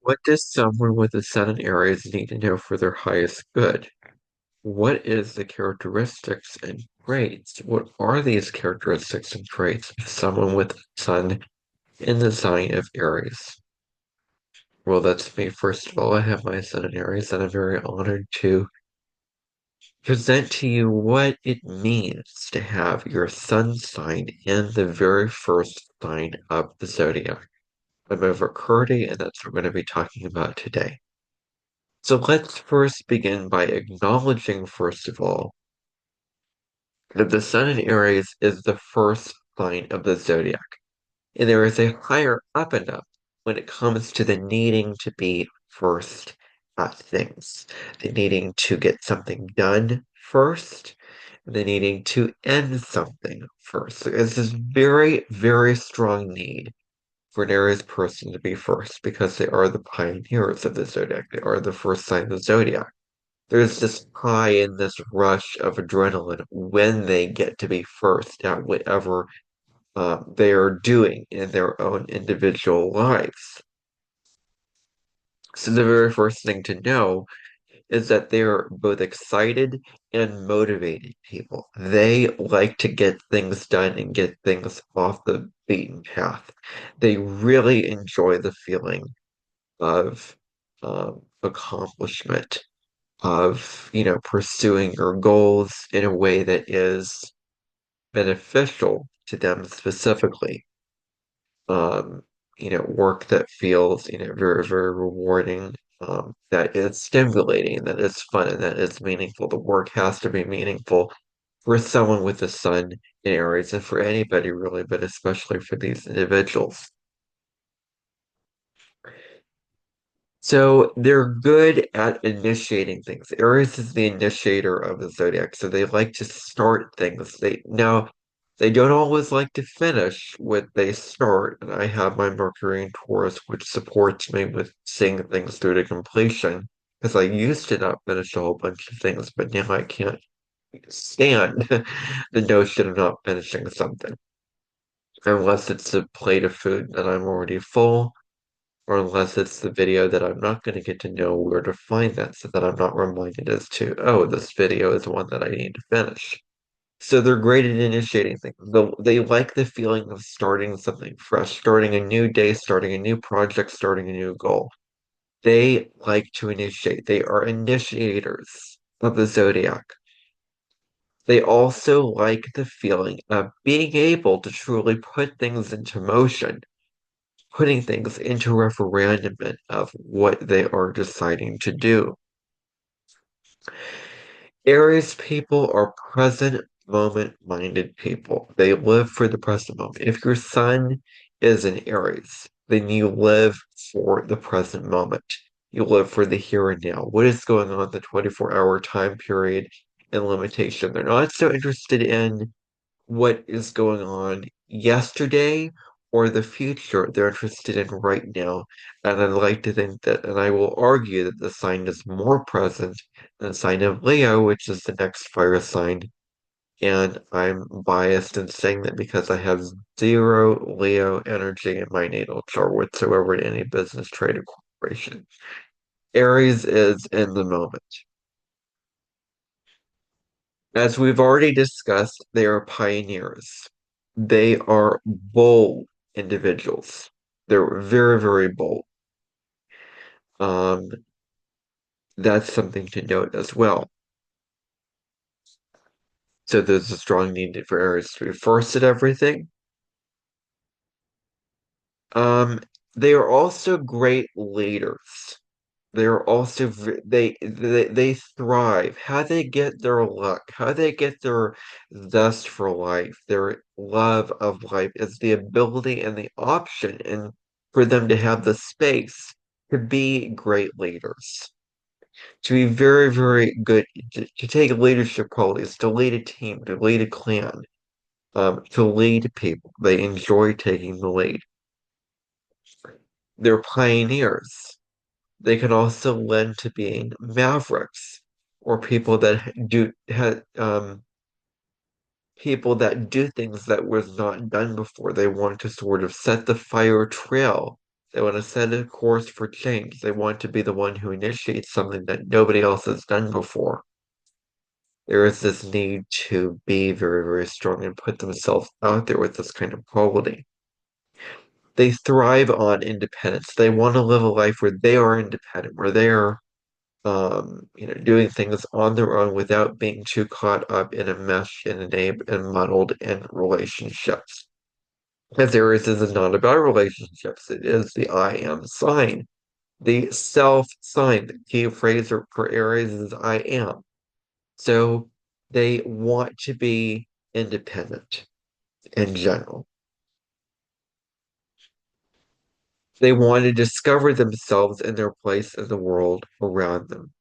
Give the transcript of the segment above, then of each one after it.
What does someone with a sun in Aries need to know for their highest good? What is the characteristics and traits? What are these characteristics and traits of someone with a sun in the sign of Aries? Well, that's me. First of all, I have my sun in Aries, and I'm very honored to present to you what it means to have your sun sign in the very first sign of the zodiac. I'm over Curdy, and that's what we're going to be talking about today. So let's first begin by acknowledging, first of all, that the Sun in Aries is the first sign of the zodiac. And there is a higher up and up when it comes to the needing to be first at things, the needing to get something done first, the needing to end something first. So there's this very, very strong need for an Aries person to be first because they are the pioneers of the zodiac. They are the first sign of the zodiac. There's this high and this rush of adrenaline when they get to be first at whatever they are doing in their own individual lives. So the very first thing to know is that they're both excited and motivated people. They like to get things done and get things off the beaten path. They really enjoy the feeling of accomplishment, of, pursuing your goals in a way that is beneficial to them specifically. Um, work that feels, very, very rewarding, that is stimulating, that is fun, and that is meaningful. The work has to be meaningful for someone with the sun in Aries and for anybody really, but especially for these individuals. So they're good at initiating things. Aries is the initiator of the zodiac, so they like to start things. They don't always like to finish what they start. And I have my Mercury in Taurus, which supports me with seeing things through to completion. Because I used to not finish a whole bunch of things, but now I can't stand the notion of not finishing something. Unless it's a plate of food that I'm already full, or unless it's the video that I'm not going to get to know where to find that so that I'm not reminded as to, oh, this video is one that I need to finish. So they're great at initiating things. They like the feeling of starting something fresh, starting a new day, starting a new project, starting a new goal. They like to initiate. They are initiators of the zodiac. They also like the feeling of being able to truly put things into motion, putting things into referendum of what they are deciding to do. Aries people are present moment minded people. They live for the present moment. If your sun is in Aries, then you live for the present moment. You live for the here and now. What is going on in the 24-hour time period and limitation? They're not so interested in what is going on yesterday or the future. They're interested in right now. And I'd like to think that, and I will argue that the sign is more present than the sign of Leo, which is the next fire sign. And I'm biased in saying that because I have zero Leo energy in my natal chart whatsoever in any business, trade, or corporation. Aries is in the moment. As we've already discussed, they are pioneers. They are bold individuals. They're very, very bold. Um, that's something to note as well. So there's a strong need for Aries to be first at everything. Um, they are also great leaders. They are also they thrive. How they get their luck, how they get their zest for life, their love of life is the ability and the option, and for them to have the space to be great leaders, to be very, very good, to take leadership qualities, to lead a team, to lead a clan, to lead people. They enjoy taking the lead. They're pioneers. They can also lend to being mavericks or people that do things that was not done before. They want to sort of set the fire trail They want to set a course for change. They want to be the one who initiates something that nobody else has done before. There is this need to be very, very strong and put themselves out there with this kind of quality. They thrive on independence. They want to live a life where they are independent, where they are, doing things on their own without being too caught up in a mesh and muddled in relationships. As Aries is not about relationships, it is the I am sign, the self sign. The key phrase for Aries is I am. So they want to be independent in general. They want to discover themselves and their place in the world around them.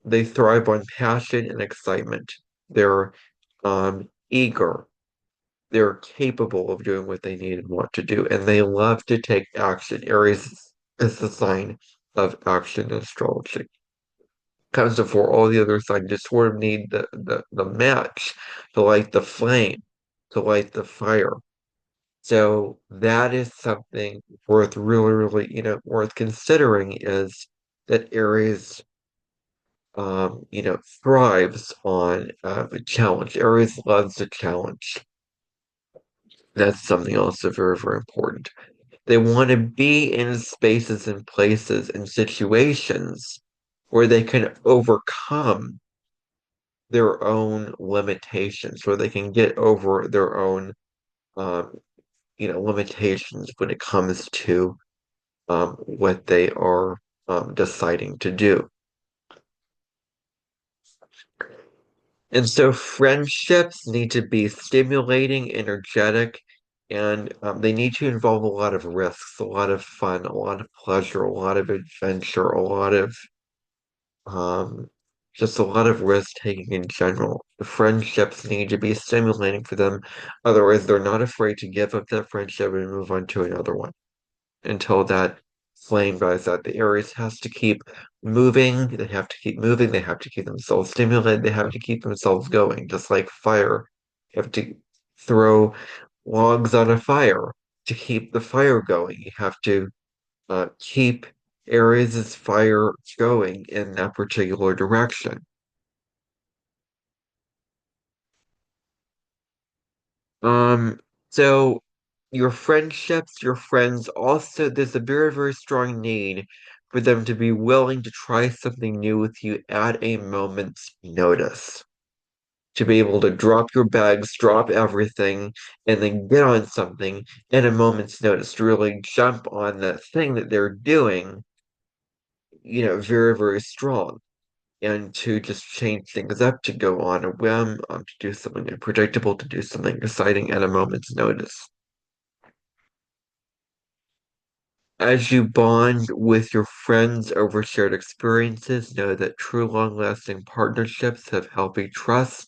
They thrive on passion and excitement. They're eager. They're capable of doing what they need and want to do, and they love to take action. Aries is the sign of action in astrology. Comes before all the other signs, just sort of need the match to light the flame, to light the fire. So that is something worth really, really, worth considering is that Aries thrives on a challenge. Aries loves a challenge. That's something also very, very important. They want to be in spaces and places and situations where they can overcome their own limitations, where they can get over their own, um, limitations when it comes to what they are deciding to do. And so friendships need to be stimulating, energetic, and they need to involve a lot of risks, a lot of fun, a lot of pleasure, a lot of adventure, a lot of um, just a lot of risk taking in general. The friendships need to be stimulating for them. Otherwise, they're not afraid to give up that friendship and move on to another one until that flame dies out. The Aries has to keep moving. They have to keep moving. They have to keep themselves stimulated. They have to keep themselves going, just like fire. You have to throw logs on a fire to keep the fire going. You have to keep Aries' fire going in that particular direction. Um, so your friendships, your friends also, there's a very, very strong need for them to be willing to try something new with you at a moment's notice. To be able to drop your bags, drop everything, and then get on something at a moment's notice, to really jump on that thing that they're doing, very, very strong. And to just change things up, to go on a whim, to do something unpredictable, to do something exciting at a moment's notice. As you bond with your friends over shared experiences, know that true long-lasting partnerships have healthy trust,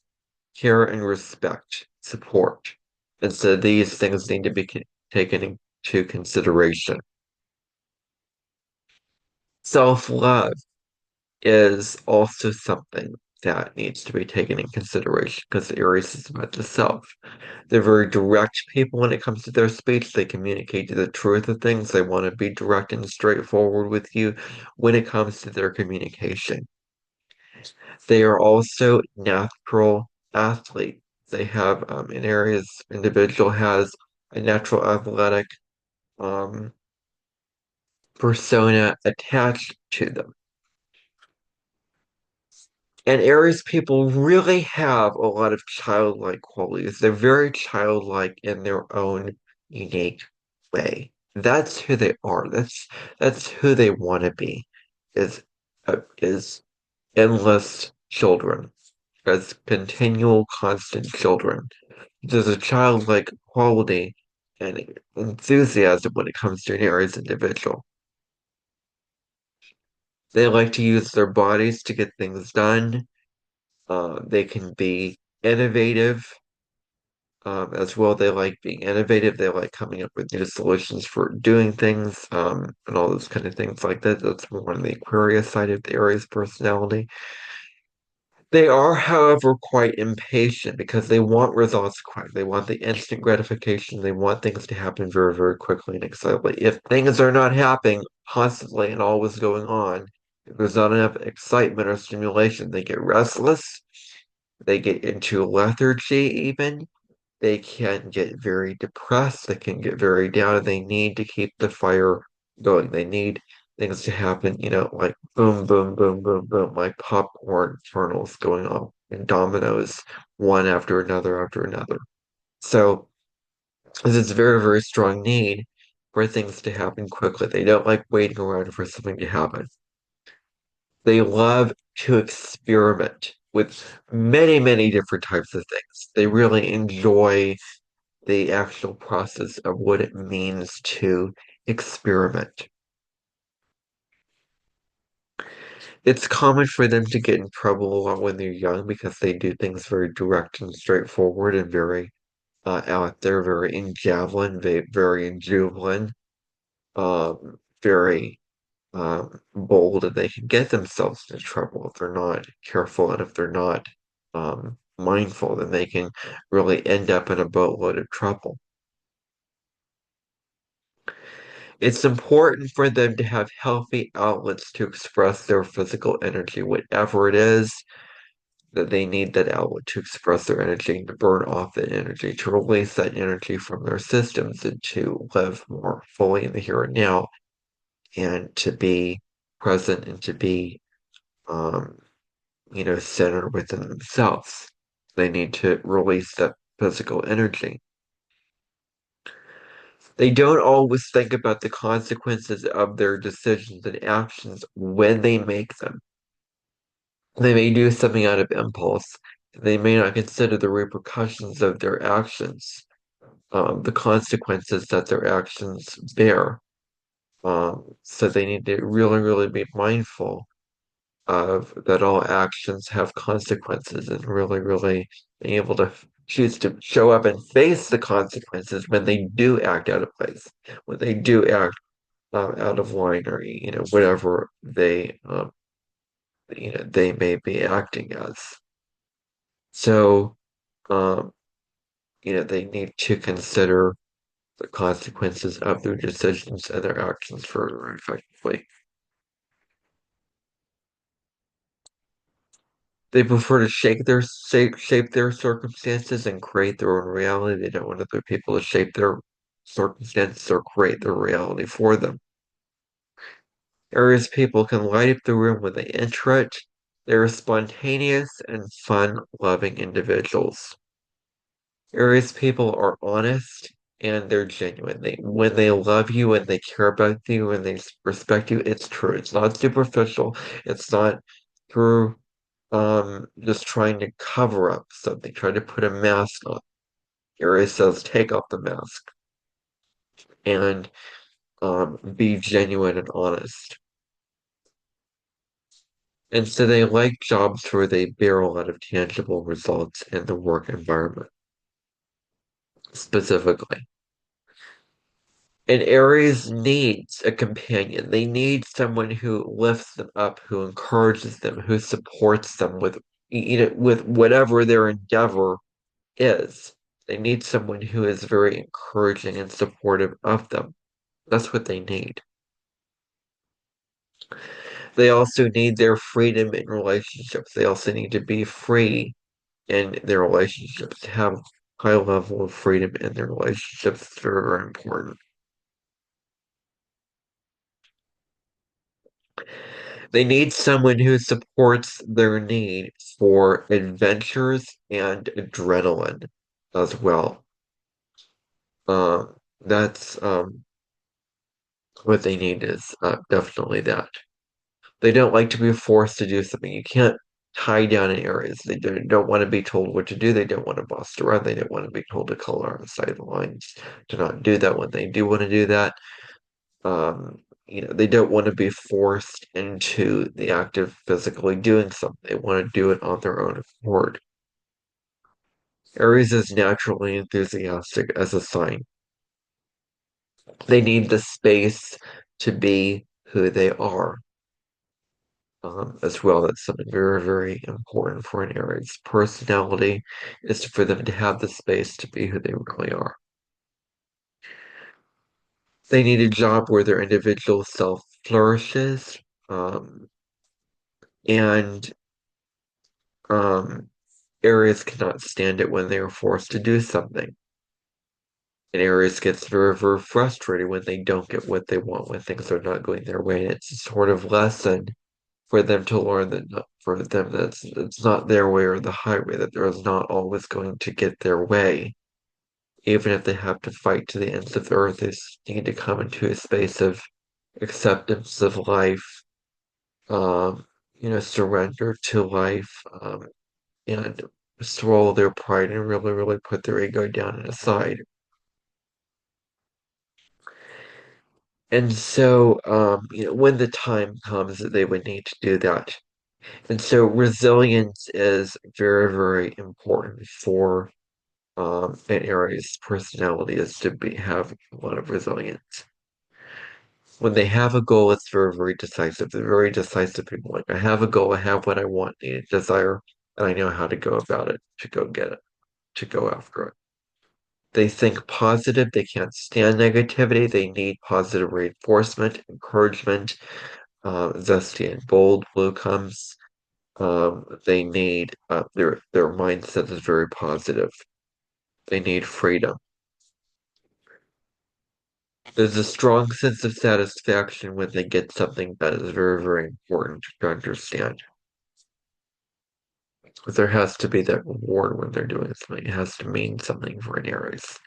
care, and respect, support. And so these things need to be taken into consideration. Self-love is also something that needs to be taken in consideration because Aries is about the self. They're very direct people when it comes to their speech. They communicate the truth of things. They want to be direct and straightforward with you when it comes to their communication. They are also natural athletes. They have an Aries individual has a natural athletic um, persona attached to them. And Aries people really have a lot of childlike qualities. They're very childlike in their own unique way. That's who they are. That's who they want to be. Is endless children, as continual, constant children. There's a childlike quality and enthusiasm when it comes to an Aries individual. They like to use their bodies to get things done. They can be innovative as well. They like being innovative. They like coming up with new solutions for doing things and all those kind of things like that. That's more on the Aquarius side of the Aries personality. They are, however, quite impatient because they want results quick. They want the instant gratification. They want things to happen very, very quickly and excitedly. If things are not happening constantly and always going on, if there's not enough excitement or stimulation, they get restless. They get into lethargy, even. They can get very depressed. They can get very down, and they need to keep the fire going. They need things to happen, like boom, boom, boom, boom, boom, like popcorn kernels going off in dominoes, one after another. So this is a very, very strong need for things to happen quickly. They don't like waiting around for something to happen. They love to experiment with many, many different types of things. They really enjoy the actual process of what it means to experiment. It's common for them to get in trouble a lot when they're young because they do things very direct and straightforward and very out there, very in javelin, very in juvelin, very bold, and they can get themselves into trouble if they're not careful and if they're not mindful, then they can really end up in a boatload of trouble. It's important for them to have healthy outlets to express their physical energy, whatever it is that they need that outlet to express their energy and to burn off that energy, to release that energy from their systems and to live more fully in the here and now and to be present and to be, um, centered within themselves. They need to release that physical energy. They don't always think about the consequences of their decisions and actions when they make them. They may do something out of impulse. They may not consider the repercussions of their actions, the consequences that their actions bear. So they need to really, really be mindful of that all actions have consequences and really, really being able to choose to show up and face the consequences when they do act out of place, when they do act out of line or whatever they may be acting as. So um, they need to consider the consequences of their decisions and their actions further effectively. They prefer to shape their circumstances and create their own reality. They don't want other people to shape their circumstances or create their reality for them. Aries people can light up the room when they enter it. They are spontaneous and fun-loving individuals. Aries people are honest and they're genuine. When they love you and they care about you and they respect you, it's true. It's not superficial. It's not through just trying to cover up something, trying to put a mask on. Aries says, take off the mask and be genuine and honest. And so they like jobs where they bear a lot of tangible results in the work environment, specifically. And Aries needs a companion. They need someone who lifts them up, who encourages them, who supports them with whatever their endeavor is. They need someone who is very encouraging and supportive of them. That's what they need. They also need their freedom in relationships. They also need to be free in their relationships, to have high level of freedom in their relationships. It's very, very important. They need someone who supports their need for adventures and adrenaline as well. That's what they need is definitely that. They don't like to be forced to do something. You can't tie down in areas. They don't want to be told what to do. They don't want to boss around. They don't want to be told to color on the side of the lines, to not do that when they do want to do that. They don't want to be forced into the act of physically doing something. They want to do it on their own accord. Aries is naturally enthusiastic as a sign. They need the space to be who they are. as well. That's something very, very important for an Aries. Personality is for them to have the space to be who they really are. They need a job where their individual self flourishes, um, and um, Aries cannot stand it when they are forced to do something. And Aries gets very, very frustrated when they don't get what they want, when things are not going their way. And it's a sort of lesson for them to learn that for them that's it's not their way or the highway, that they're not always going to get their way. Even if they have to fight to the ends of the earth, they need to come into a space of acceptance of life, um, surrender to life, and swallow their pride and really, really put their ego down and aside. And so, when the time comes that they would need to do that. And so resilience is very, very important for an Aries personality is to have a lot of resilience. When they have a goal, it's very, very decisive. They're very decisive people. Like, I have a goal, I have what I want, need, and desire, and I know how to go about it, to go get it, to go after it. They think positive, they can't stand negativity, they need positive reinforcement, encouragement, zesty and bold, blue comes. They need their mindset is very positive. They need freedom. There's a strong sense of satisfaction when they get something that is very, very important to understand. But there has to be that reward when they're doing something. It has to mean something for an Aries.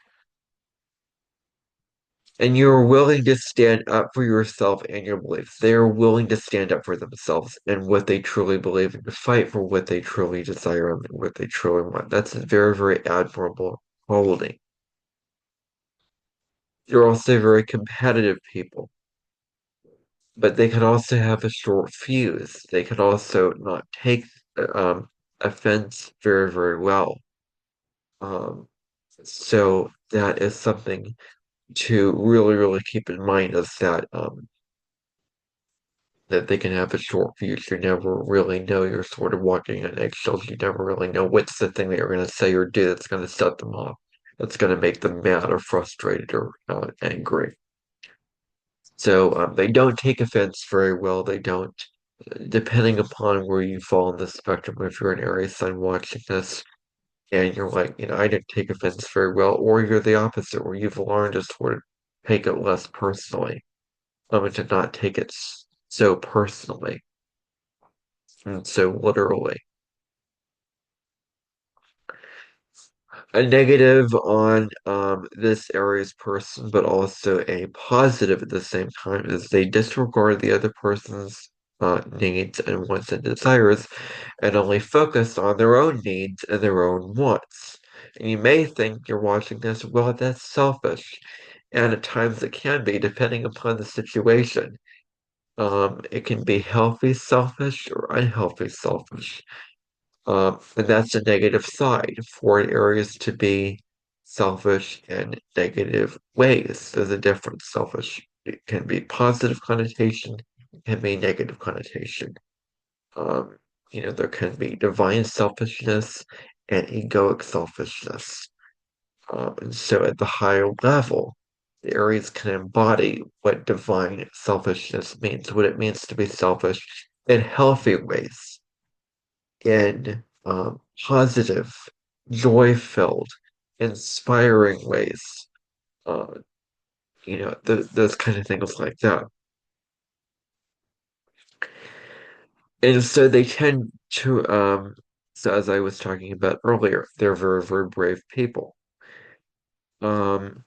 And you're willing to stand up for yourself and your beliefs. They are willing to stand up for themselves and what they truly believe and to fight for what they truly desire and what they truly want. That's a very, very admirable quality. They're also very competitive people, but they can also have a short fuse. They can also not take um, offense very, very well. Um, so that is something to really, really keep in mind is that they can have a short fuse. You never really know. You're sort of walking on eggshells. You never really know what's the thing that you're going to say or do that's going to set them off. That's going to make them mad or frustrated or angry. So they don't take offense very well. They don't, depending upon where you fall on the spectrum. If you're an Aries sign watching this and you're like, I didn't take offense very well, or you're the opposite, where you've learned to sort of take it less personally, and to not take it so personally and so literally. A negative on this Aries person, but also a positive at the same time, is they disregard the other person's needs and wants and desires and only focus on their own needs and their own wants. And you may think you're watching this, well, that's selfish. And at times it can be, depending upon the situation. It can be healthy selfish or unhealthy selfish. And that's the negative side for Aries to be selfish in negative ways. There's a difference. Selfish, it can be positive connotation, it can be negative connotation. Um, there can be divine selfishness and egoic selfishness. And so at the higher level, the Aries can embody what divine selfishness means, what it means to be selfish in healthy ways, in positive, joy-filled, inspiring ways. Uh, those kind of things like that. And so they tend to, so as I was talking about earlier, they're very, very brave people. Um,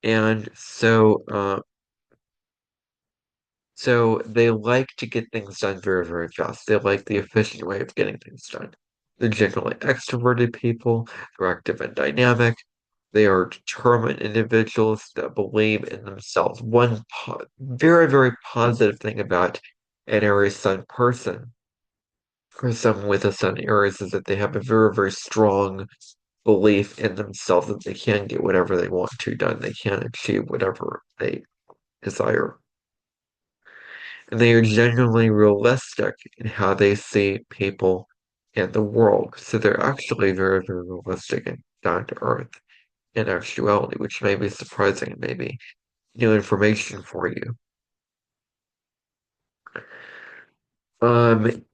and so they like to get things done very, very fast. They like the efficient way of getting things done. They're generally extroverted people. They're active and dynamic. They are determined individuals that believe in themselves. One very, very positive thing about an Aries Sun person, or someone with a Sun Aries, is that they have a very, very strong belief in themselves that they can get whatever they want to done. They can achieve whatever they desire. And they are genuinely realistic in how they see people and the world. So they're actually very, very realistic and down to earth in actuality, which may be surprising and maybe new information for you.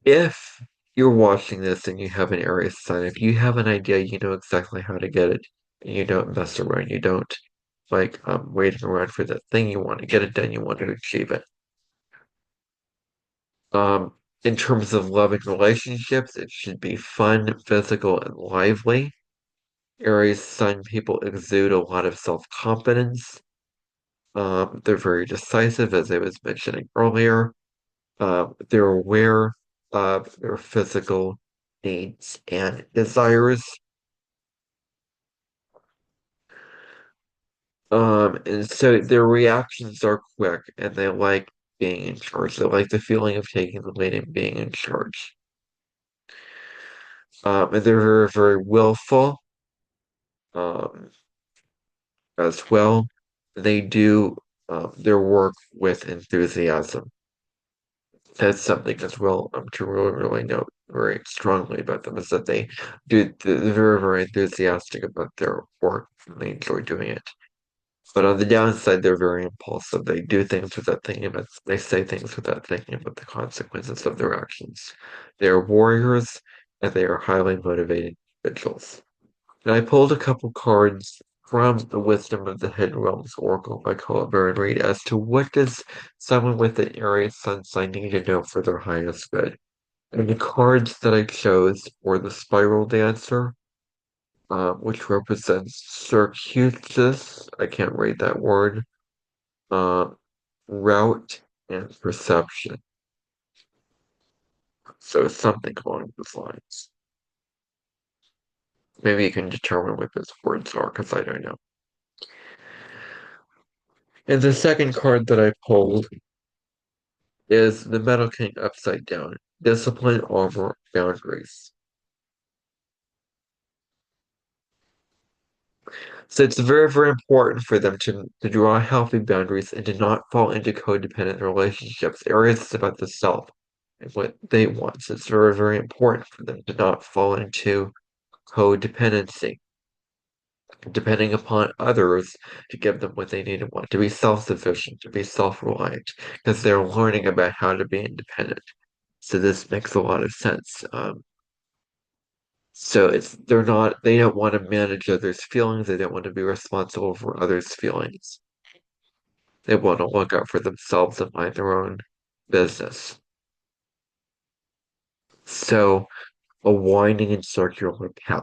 If you're watching this and you have an Aries sign, if you have an idea, you know exactly how to get it, and you don't mess around, you don't like waiting around for that thing you want to get it done, you want to achieve it. Um, in terms of love and relationships, it should be fun, physical, and lively. Aries sun people exude a lot of self-confidence. They're very decisive, as I was mentioning earlier. They're aware of their physical needs and desires. And so their reactions are quick and they like being in charge. They like the feeling of taking the lead and being in charge. And they're very, very willful, um, as well. They do their work with enthusiasm. That's something as well to really, really note very strongly about them is that they're very, very enthusiastic about their work and they enjoy doing it. But on the downside, they're very impulsive. They do things without thinking about, they say things without thinking about the consequences of their actions. They are warriors and they are highly motivated individuals. And I pulled a couple cards from the Wisdom of the Hidden Realms Oracle by Colin Reed as to what does someone with an Aries sun sign need to know for their highest good. And the cards that I chose were the Spiral Dancer, which represents circuitous, I can't read that word, uh, route, and perception. So something along those lines. Maybe you can determine what those words are, because I don't know. And the second card that I pulled is the Metal King upside down. Discipline over boundaries. So it's very, very important for them to draw healthy boundaries and to not fall into codependent relationships. Areas is about the self and what they want. So it's very, very important for them to not fall into codependency, depending upon others to give them what they need and want, to be self-sufficient, to be self-reliant, because they're learning about how to be independent. So this makes a lot of sense. So they don't want to manage others' feelings. They don't want to be responsible for others' feelings. They want to look out for themselves and mind their own business. So a winding and circular path.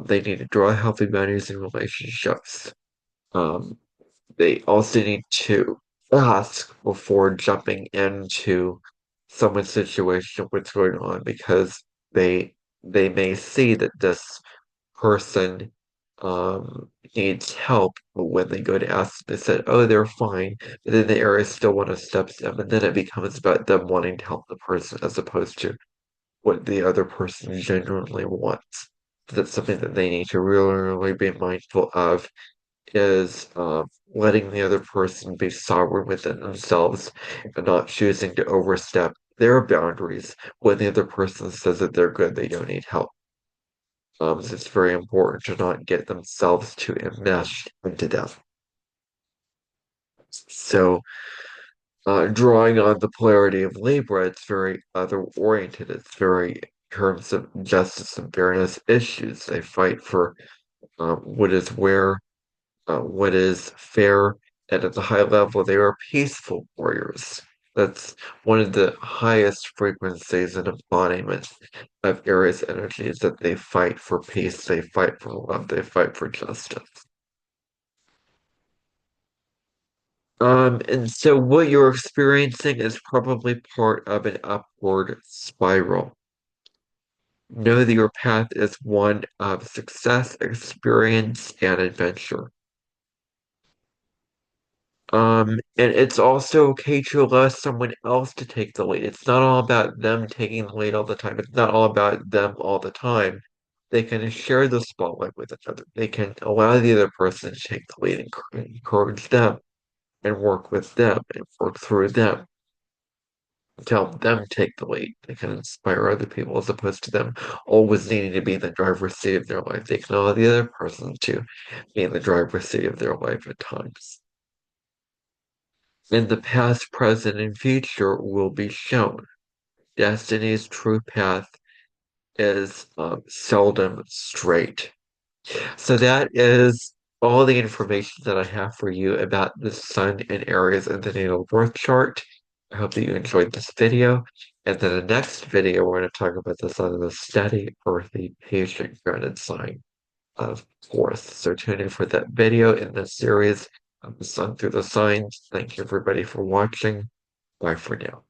They need to draw healthy boundaries in relationships. Um, they also need to ask before jumping into someone's situation what's going on because they may see that this person needs help, but when they go to ask, they said, "Oh, they're fine," but then the area still want to step them, and then it becomes about them wanting to help the person as opposed to what the other person genuinely wants. That's something that they need to really, really be mindful of is letting the other person be sovereign within themselves and not choosing to overstep their boundaries when the other person says that they're good, they don't need help. So it's very important to not get themselves too enmeshed into them. So, drawing on the polarity of Libra, it's very other oriented. It's very in terms of justice and fairness issues. They fight for what is what is fair, and at the high level, they are peaceful warriors. That's one of the highest frequencies and embodiments of Aries energy is that they fight for peace, they fight for love, they fight for justice. And so what you're experiencing is probably part of an upward spiral. Know that your path is one of success, experience, and adventure. And it's also okay to allow someone else to take the lead. It's not all about them taking the lead all the time. It's not all about them all the time. They can share the spotlight with each other. They can allow the other person to take the lead and encourage them. and work with them and work through them to help them take the lead. They can inspire other people as opposed to them always needing to be in the driver's seat of their life. They can allow the other person to be in the driver's seat of their life at times. And the past, present, and future will be shown. Destiny's true path is seldom straight. So that is all the information that I have for you about the sun and Aries in the natal birth chart. I hope that you enjoyed this video. And then the next video, we're going to talk about the sun in the steady, earthy, patient, grounded sign of Taurus. So tune in for that video in this series of the sun through the signs. Thank you everybody for watching. Bye for now.